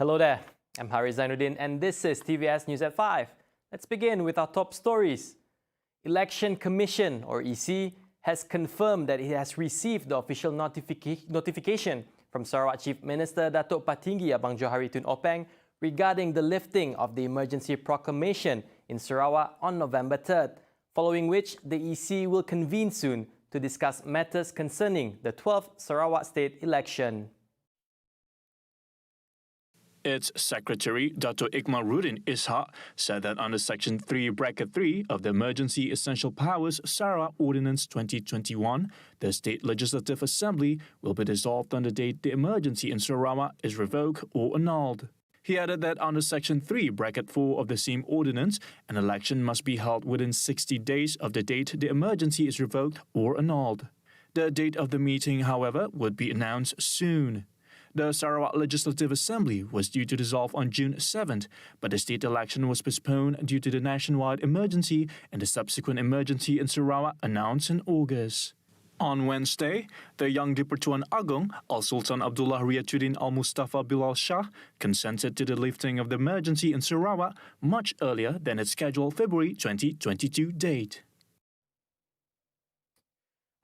Hello there, I'm Haris Zainuddin and this is TVS News at 5. Let's begin with our top stories. Election Commission or EC has confirmed that it has received the official notification from Sarawak Chief Minister Datuk Patinggi Abang Johari Tun Openg regarding the lifting of the emergency proclamation in Sarawak on November 3rd, following which the EC will convene soon to discuss matters concerning the 12th Sarawak state election. Its Secretary, Datuk Ikmaluddin Ishak, said that under Section 3(3) of the Emergency Essential Powers Sarawak Ordinance 2021, the State Legislative Assembly will be dissolved on the date the emergency in Sarawak is revoked or annulled. He added that under Section 3(4) of the same ordinance, an election must be held within 60 days of the date the emergency is revoked or annulled. The date of the meeting, however, would be announced soon. The Sarawak Legislative Assembly was due to dissolve on June 7th, but the state election was postponed due to the nationwide emergency and the subsequent emergency in Sarawak announced in August. On Wednesday, the Yang di-Pertuan Agong, Al-Sultan Abdullah Riyatuddin Al-Mustafa Bilal Shah, consented to the lifting of the emergency in Sarawak much earlier than its scheduled February 2022 date.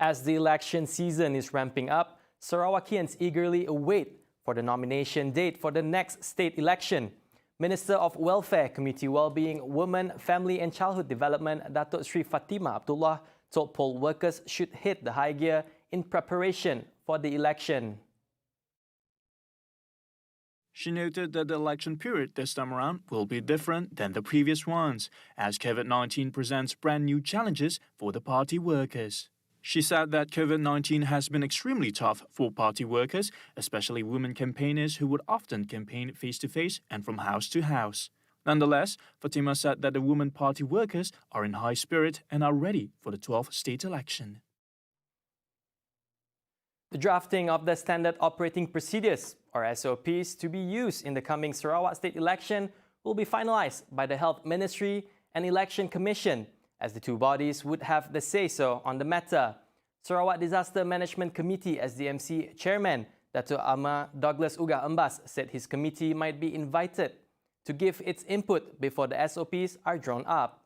As the election season is ramping up, Sarawakians eagerly await for the nomination date for the next state election. Minister of Welfare, Community Wellbeing, Women, Family and Childhood Development, Datuk Sri Fatimah Abdullah, told poll workers should hit the high gear in preparation for the election. She noted that the election period this time around will be different than the previous ones, as COVID-19 presents brand new challenges for the party workers. She said that COVID-19 has been extremely tough for party workers, especially women campaigners who would often campaign face-to-face and from house to house. Nonetheless, Fatima said that the women party workers are in high spirit and are ready for the 12th state election. The drafting of the Standard Operating Procedures, or SOPs, to be used in the coming Sarawak state election will be finalised by the Health Ministry and Election Commission, as the two bodies would have the say-so on the matter. Sarawak Disaster Management Committee SDMC Chairman Datuk Amar Douglas Uga Embas said his committee might be invited to give its input before the SOPs are drawn up.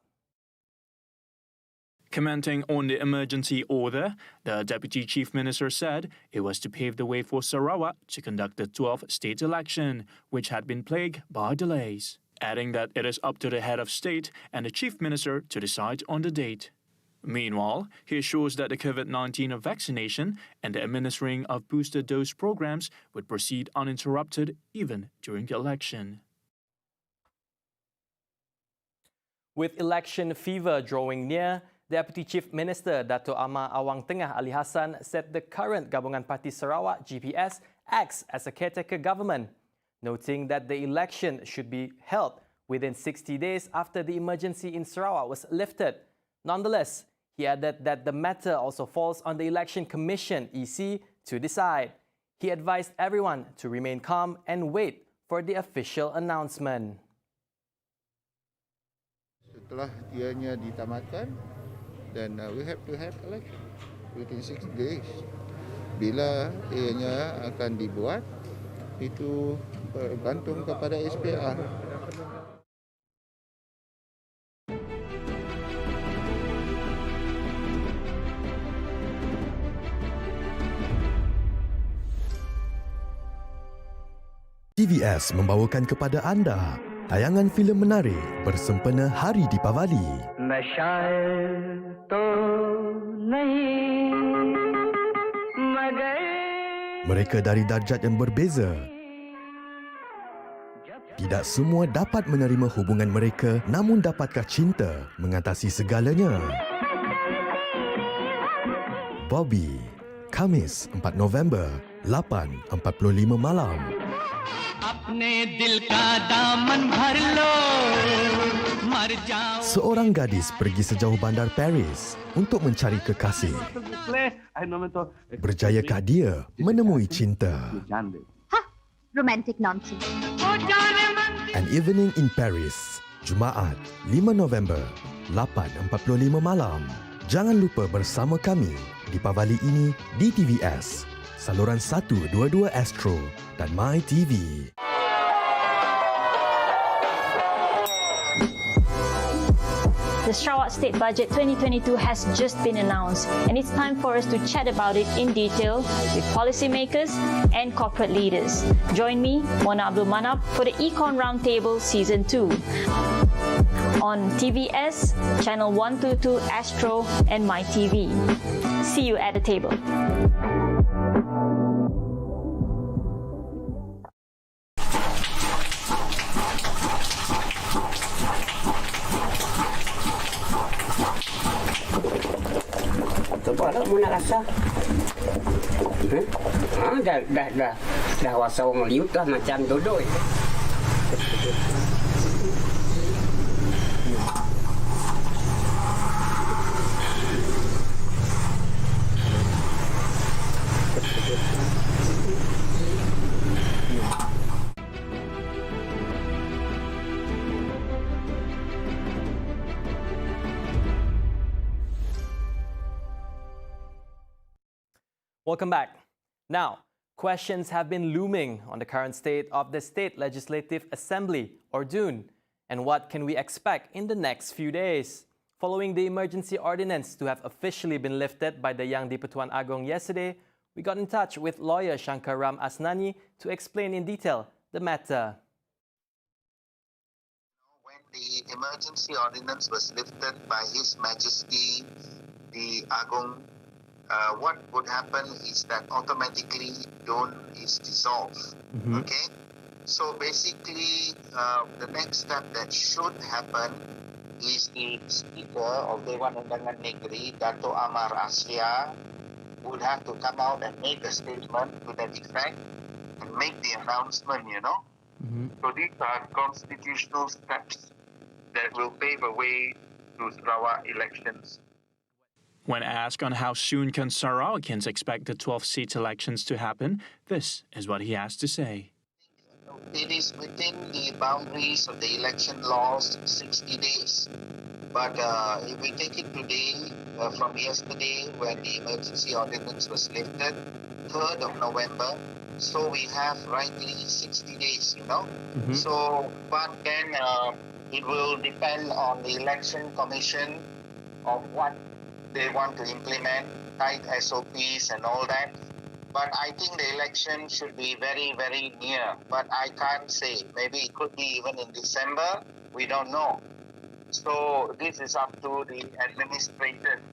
Commenting on the emergency order, the Deputy Chief Minister said it was to pave the way for Sarawak to conduct the 12th state election, which had been plagued by delays, adding that it is up to the head of state and the Chief Minister to decide on the date. Meanwhile, he assures that the COVID-19 vaccination and the administering of booster dose programs would proceed uninterrupted even during the election. With election fever drawing near, Deputy Chief Minister Datuk Amar Awang Tengah Ali Hassan said the current Gabungan Parti Sarawak (GPS) acts as a caretaker government, noting that the election should be held within 60 days after the emergency in Sarawak was lifted. Nonetheless, he added that the matter also falls on the Election Commission (EC) to decide. He advised everyone to remain calm and wait for the official announcement. Setelah ianya ditamatkan, dan we have to have election within 60 days. Bila ianya akan dibuat, itu bergantung kepada SPR. TVS membawakan kepada anda tayangan filem menarik bersempena Hari Deepavali. Mereka dari darjat yang berbeza. Tidak semua dapat menerima hubungan mereka, namun dapatkah cinta mengatasi segalanya? Bobby, Khamis 4 November, 8:45 malam. Seorang gadis pergi sejauh bandar Paris untuk mencari kekasih. Berjayakah dia menemui cinta? Romantic nonsense. An Evening in Paris, Jumaat 5 November, 8:45 malam. Jangan lupa bersama kami Deepavali ini di TVS, saluran 122 Astro dan My TV. The Sarawak State Budget 2022 has just been announced, and it's time for us to chat about it in detail with policymakers and corporate leaders. Join me, Mona Abdul Manap, for the Econ Roundtable Season 2 on TVS, Channel 122 Astro, and MyTV. See you at the table. Apa nak mana rasa? Dah wasa orang liut dah macam dodoi. Welcome back. Now, questions have been looming on the current state of the State Legislative Assembly, or DUN, and what can we expect in the next few days? Following the emergency ordinance to have officially been lifted by the Yang di-Pertuan Agong yesterday, we got in touch with lawyer Shankaram Asnani to explain in detail the matter. When the emergency ordinance was lifted by His Majesty the Agong, what would happen is that automatically DUN is dissolved. Okay? So basically, the next step that should happen is the Speaker of Dewan Undangan Negeri, Datuk Amar Asya, would have to come out and make a statement to that effect and make the announcement, you know. So these are constitutional steps that will pave a way to Sarawak elections. When asked on how soon can Sarawakans expect the 12-seat elections to happen, this is what he has to say. It is within the boundaries of the election laws, 60 days. But if we take it today, from yesterday when the emergency ordinance was lifted, 3rd of November, so we have rightly 60 days, you know. So, but then it will depend on the election commission of what they want to implement, tight SOPs and all that. But I think the election should be very, very near. But I can't say. Maybe it could be even in December. We don't know. So this is up to the administrators,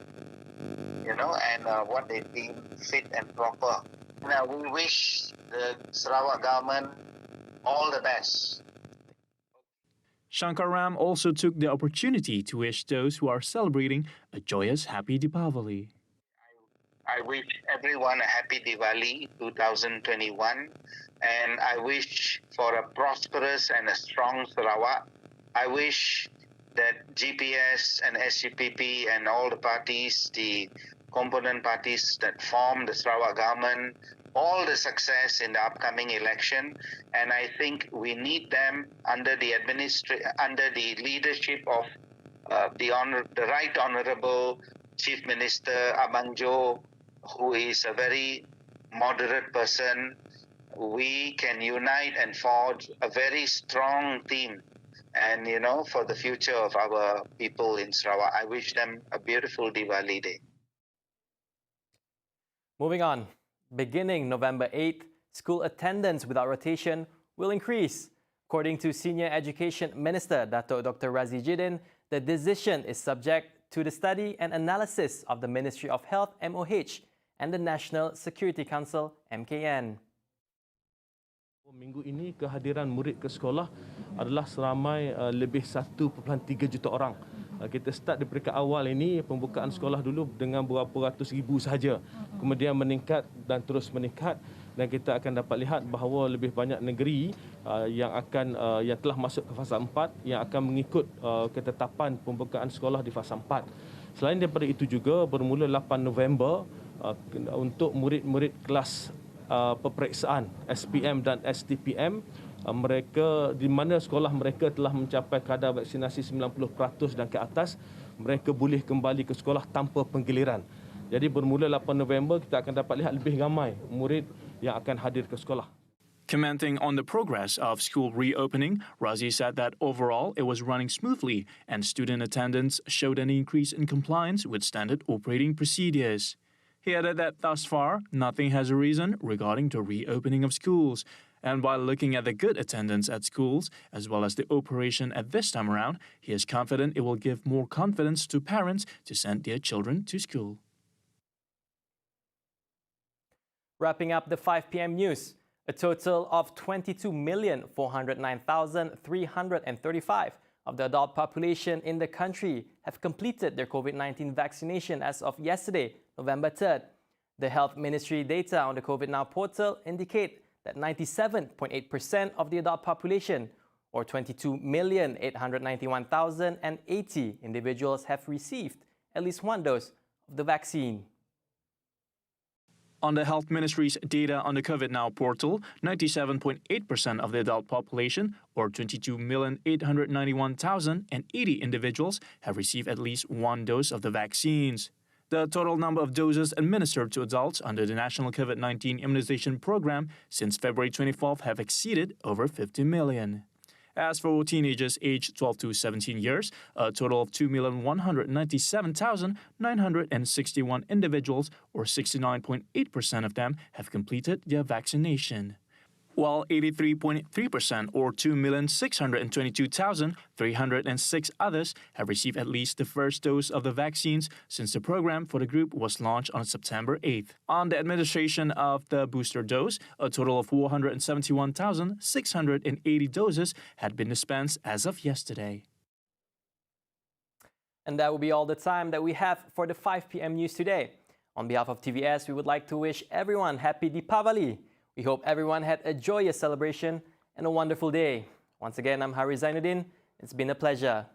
you know, and what they deem fit and proper. Now, we wish the Sarawak government all the best. Shankaram also took the opportunity to wish those who are celebrating a joyous happy Deepavali. I wish everyone a happy Diwali 2021, and I wish for a prosperous and a strong Sarawak. I wish that GPS and SUPP and all the parties, the component parties that form the Sarawak government, all the success in the upcoming election, and I think we need them under the leadership of the Right Honourable Chief Minister Abang Jo, who is a very moderate person. We can unite and forge a very strong team, and you know, for the future of our people in Sarawak. I wish them a beautiful Diwali day. Moving on. Beginning November 8th, school attendance without rotation will increase. According to Senior Education Minister Datuk Dr. RADZI, the decision is subject to the study and analysis of the Ministry of Health (MOH) and the National Security Council (MKN). Minggu ini kehadiran murid ke sekolah adalah seramai lebih 1.3 juta orang. Kita start di peringkat awal ini, pembukaan sekolah dulu dengan berapa ratus ribu sahaja. Kemudian meningkat dan terus meningkat, dan kita akan dapat lihat bahawa lebih banyak negeri yang telah masuk ke fasa 4 yang akan mengikut ketetapan pembukaan sekolah di fasa 4. Selain daripada itu juga, bermula 8 November untuk murid-murid kelas peperiksaan SPM dan STPM, mereka di mana sekolah mereka telah mencapai kadar vaksinasi 90% dan ke atas, mereka boleh kembali ke sekolah tanpa penggiliran. Jadi bermula 8 November kita akan dapat lihat lebih ramai murid yang akan hadir ke sekolah. Commenting on the progress of school reopening, RADZI said that overall it was running smoothly and student attendance showed an increase in compliance with standard operating procedures. He added that thus far, nothing has arisen regarding the reopening of schools. And while looking at the good attendance at schools, as well as the operation at this time around, he is confident it will give more confidence to parents to send their children to school. Wrapping up the 5 p.m. news, a total of 22,409,335 of the adult population in the country have completed their COVID-19 vaccination as of yesterday, November 3rd. The Health Ministry data on the COVID Now portal indicate that 97.8% of the adult population, or 22,891,080 individuals, have received at least one dose of the vaccine. On the Health Ministry's data on the COVID Now portal, 97.8% of the adult population, or 22,891,080 individuals, have received at least one dose of the vaccines. The total number of doses administered to adults under the National COVID-19 Immunization Program since February 24th have exceeded over 50 million. As for teenagers aged 12 to 17 years, a total of 2,197,961 individuals, or 69.8% of them, have completed their vaccination, while 83.3%, or 2,622,306 others, have received at least the first dose of the vaccines since the program for the group was launched on September 8th. On the administration of the booster dose, a total of 471,680 doses had been dispensed as of yesterday. And that will be all the time that we have for the 5 p.m. news today. On behalf of TVS, we would like to wish everyone happy Deepavali. We hope everyone had a joyous celebration and a wonderful day. Once again, I'm Hari Zainuddin. It's been a pleasure.